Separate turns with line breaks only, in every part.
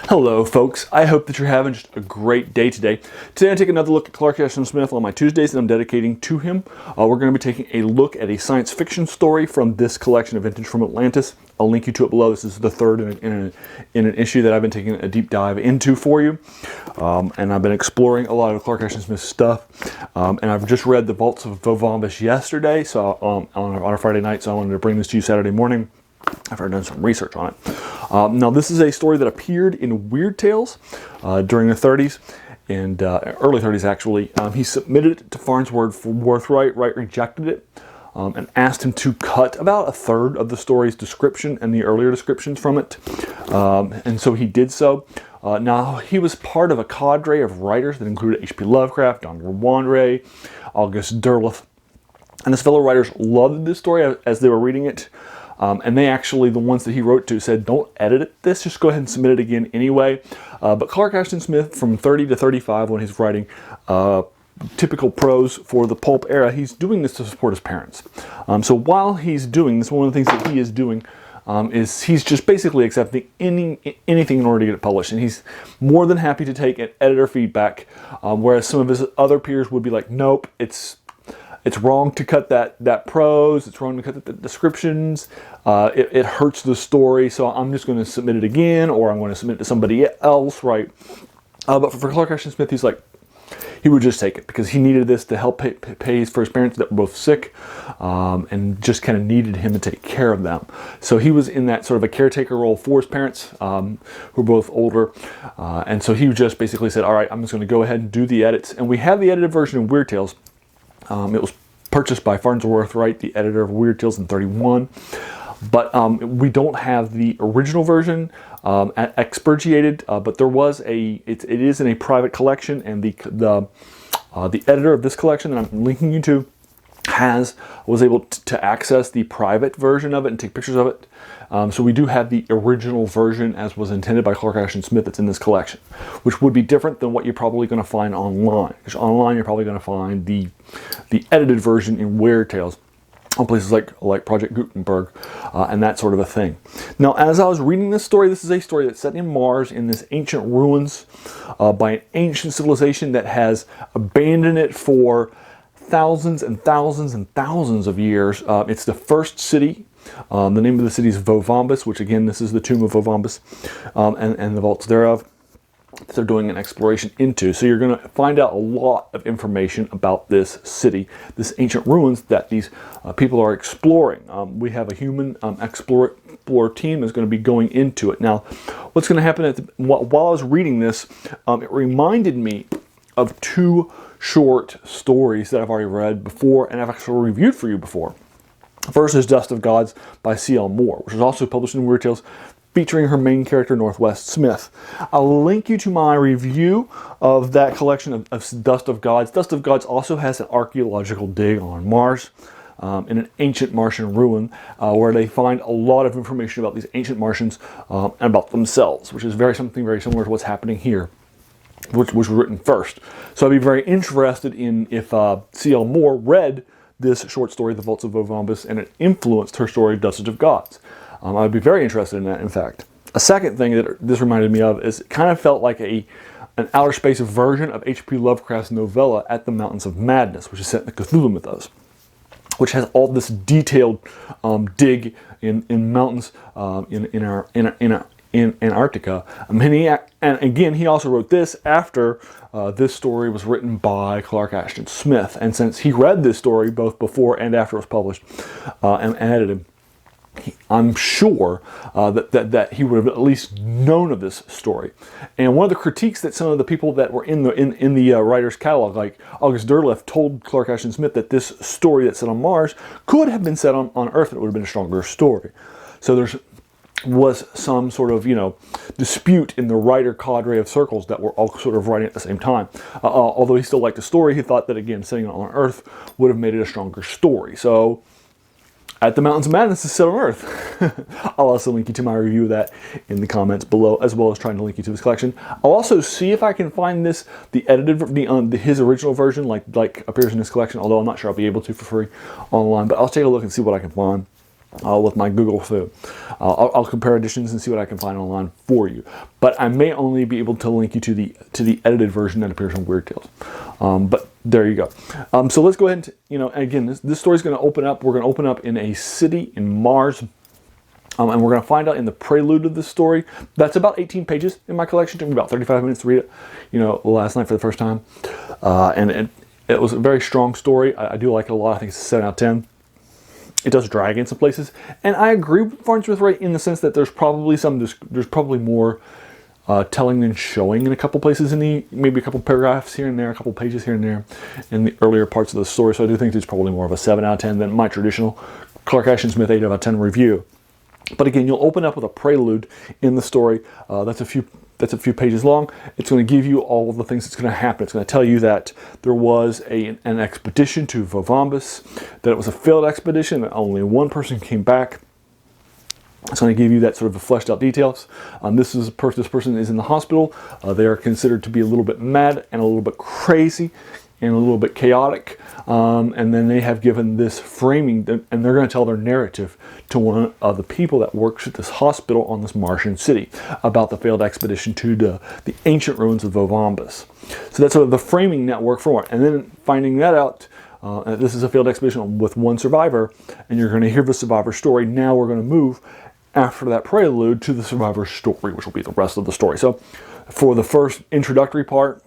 Hello folks, I hope that you're having just a great day today. Today I take another look at Clark Ashton Smith on my Tuesdays that I'm dedicating to him. We're going to be taking a look at a science fiction story from this collection of Vintage from Atlantis. I'll link you to it below. This is the third in an issue that I've been taking a deep dive into for you. And I've been exploring a lot of Clark Ashton Smith stuff. And I've just read the Vaults of Yoh-Vombis yesterday, so on a Friday night, so I wanted to bring this to you Saturday morning after I've done some research on it. Now this is a story that appeared in Weird Tales during the 30s and early 30s actually. He submitted it to Farnsworth Wright. Wright rejected it and asked him to cut about a third of the story's description and the earlier descriptions from it. And so he did so. Now he was part of a cadre of writers that included H.P. Lovecraft, Don Wandre, August Derleth. And his fellow writers loved this story as they were reading it. And they actually, the ones that he wrote to, said, don't edit this, just go ahead and submit it again anyway. But Clark Ashton Smith, from 30 to 35, when he's writing typical prose for the pulp era, he's doing this to support his parents. So while he's doing this, one of the things that he is doing is he's just basically accepting anything in order to get it published. And he's more than happy to take an editor feedback, whereas some of his other peers would be like, nope, it's wrong to cut that prose, it's wrong to cut the descriptions, it hurts the story, so I'm just going to submit it again, or I'm going to submit it to somebody else, right? But for Clark Ashton Smith, he's like, he would just take it, because he needed this to help pay for his parents that were both sick, and just kind of needed him to take care of them. So he was in that sort of a caretaker role for his parents, who were both older, and so he just basically said, all right, I'm just going to go ahead and do the edits, and we have the edited version of Weird Tales. It was purchased by Farnsworth Wright, the editor of Weird Tales in '31, but we don't have the original version expurgated. But there was it is in a private collection, and the editor of this collection that I'm linking you to was able to access the private version of it and take pictures of it. So we do have the original version as was intended by Clark Ashton Smith that's in this collection, which would be different than what you're probably going to find online. Because online you're probably going to find the edited version in Weird Tales on places like Project Gutenberg and that sort of a thing. Now, as I was reading this story, this is a story that's set in Mars in this ancient ruins by an ancient civilization that has abandoned it for thousands and thousands and thousands of years. It's the first city. The name of the city is Yoh-Vombis, which again, this is the tomb of Yoh-Vombis, and the vaults thereof that they're doing an exploration into. So you're going to find out a lot of information about this city, this ancient ruins that these people are exploring. We have a human explorer team that's going to be going into it. Now, what's going to happen while I was reading this, it reminded me of two short stories that I've already read before and I've actually reviewed for you before. First is Dust of Gods by C.L. Moore, which was also published in Weird Tales, featuring her main character, Northwest Smith. I'll link you to my review of that collection of Dust of Gods. Dust of Gods also has an archaeological dig on Mars, in an ancient Martian ruin, where they find a lot of information about these ancient Martians and about themselves, which is something very similar to what's happening here, which was written first. So I'd be very interested in if C.L. Moore read this short story, The Vaults of Yoh-Vombis, and it influenced her story, Dust of Gods. I'd be very interested in that, in fact. A second thing that this reminded me of is it kind of felt like an outer space version of H.P. Lovecraft's novella At the Mountains of Madness, which is set in the Cthulhu mythos, which has all this detailed dig in mountains in Antarctica. And again, he also wrote this after this story was written by Clark Ashton Smith. And since he read this story both before and after it was published and edited, I'm sure that he would have at least known of this story. And one of the critiques that some of the people that were in the writer's catalog, like August Derleth, told Clark Ashton Smith that this story that's set on Mars could have been set on Earth and it would have been a stronger story. So there was some sort of, dispute in the writer cadre of circles that were all sort of writing at the same time. Although he still liked the story, he thought that, again, setting it on Earth would have made it a stronger story. So At the Mountains of Madness is set on Earth. I'll also link you to my review of that in the comments below, as well as trying to link you to this collection. I'll also see if I can find the edited, his original version, like appears in this collection, although I'm not sure I'll be able to for free online, but I'll take a look and see what I can find. with my Google. So I'll compare editions and see what I can find online for you. But I may only be able to link you to the edited version that appears on Weird Tales. But there you go. So let's go ahead and, again, this story is going to open up. We're going to open up in a city in Mars. And we're going to find out in the prelude of this story. That's about 18 pages in my collection. It took me about 35 minutes to read it, last night for the first time. And it was a very strong story. I do like it a lot. I think it's a 7 out of 10. It does drag in some places. And I agree with Farnsworth Wright in the sense that there's probably more telling than showing in a couple places maybe a couple paragraphs here and there, a couple pages here and there in the earlier parts of the story. So I do think it's probably more of a 7 out of 10 than my traditional Clark Ashton Smith 8 out of 10 review. But again, you'll open up with a prelude in the story. That's a few pages long. It's going to give you all of the things that's going to happen. It's going to tell you that there was an expedition to Yoh-Vombis, that it was a failed expedition, that only one person came back. It's going to give you that sort of fleshed out details. This person is in the hospital. They are considered to be a little bit mad and a little bit crazy and a little bit chaotic. And then they have given this framing, and they're going to tell their narrative to one of the people that works at this hospital on this Martian city about the failed expedition to the ancient ruins of Yoh-Vombis. So that's sort of the framing network for it. And then finding that out, this is a failed expedition with one survivor, and you're going to hear the survivor's story. Now we're going to move after that prelude to the survivor's story, which will be the rest of the story. So for the first introductory part,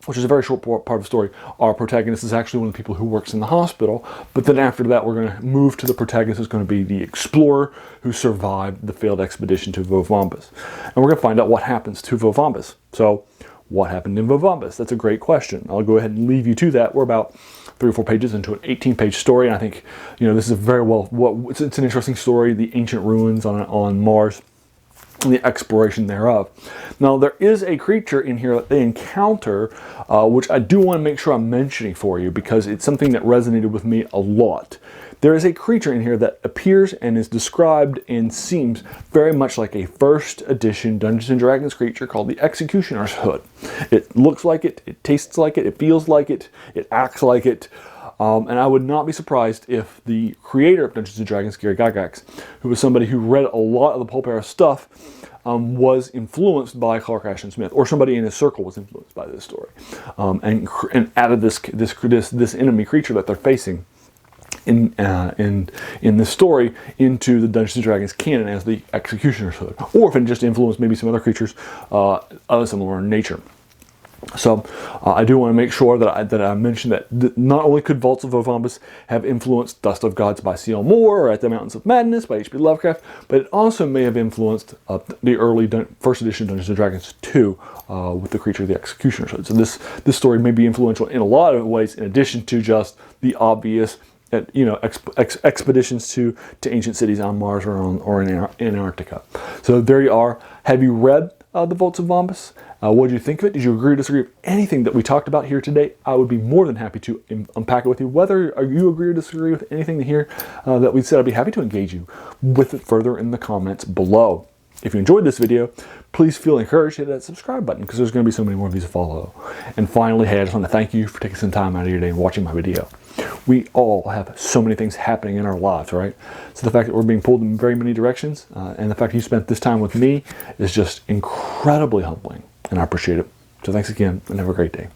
which is a very short part of the story, our protagonist is actually one of the people who works in the hospital. But then after that, we're going to move to the protagonist who's going to be the explorer who survived the failed expedition to Yoh-Vombis. And we're going to find out what happens to Yoh-Vombis. So what happened in Yoh-Vombis? That's a great question. I'll go ahead and leave you to that. We're about 3 or 4 pages into an 18-page story. And I think, this is a very it's an interesting story, the ancient ruins on Mars, and the exploration thereof. Now, there is a creature in here that they encounter, which I do want to make sure I'm mentioning for you because it's something that resonated with me a lot. There is a creature in here that appears and is described and seems very much like a first edition Dungeons & Dragons creature called the Executioner's Hood. It looks like it, it tastes like it feels like it acts like it. And I would not be surprised if the creator of Dungeons & Dragons, Gary Gygax, who was somebody who read a lot of the pulp era stuff, was influenced by Clark Ashton Smith, or somebody in his circle was influenced by this story, and added this enemy creature that they're facing in this story into the Dungeons & Dragons canon as the Executioner's Hood, or if it just influenced maybe some other creatures of a similar nature. So I do want to make sure that I mention that not only could Vaults of Yoh-Vombis have influenced Dust of Gods by C.L. Moore or At the Mountains of Madness by H.P. Lovecraft, but it also may have influenced the early first edition Dungeons & Dragons 2 with the creature of the Executioner's Hood. So this story may be influential in a lot of ways, in addition to just the obvious expeditions to ancient cities on Mars or in Antarctica. So there you are. Have you read the Vaults of Yoh-Vombis? What did you think of it? Did you agree or disagree with anything that we talked about here today? I would be more than happy to unpack it with you. Whether you agree or disagree with anything here that we said, I'd be happy to engage you with it further in the comments below. If you enjoyed this video, please feel encouraged to hit that subscribe button because there's going to be so many more of these to follow. And finally, hey, I just want to thank you for taking some time out of your day and watching my video. We all have so many things happening in our lives, right? So the fact that we're being pulled in very many directions and the fact that you spent this time with me is just incredibly humbling, and I appreciate it. So thanks again, and have a great day.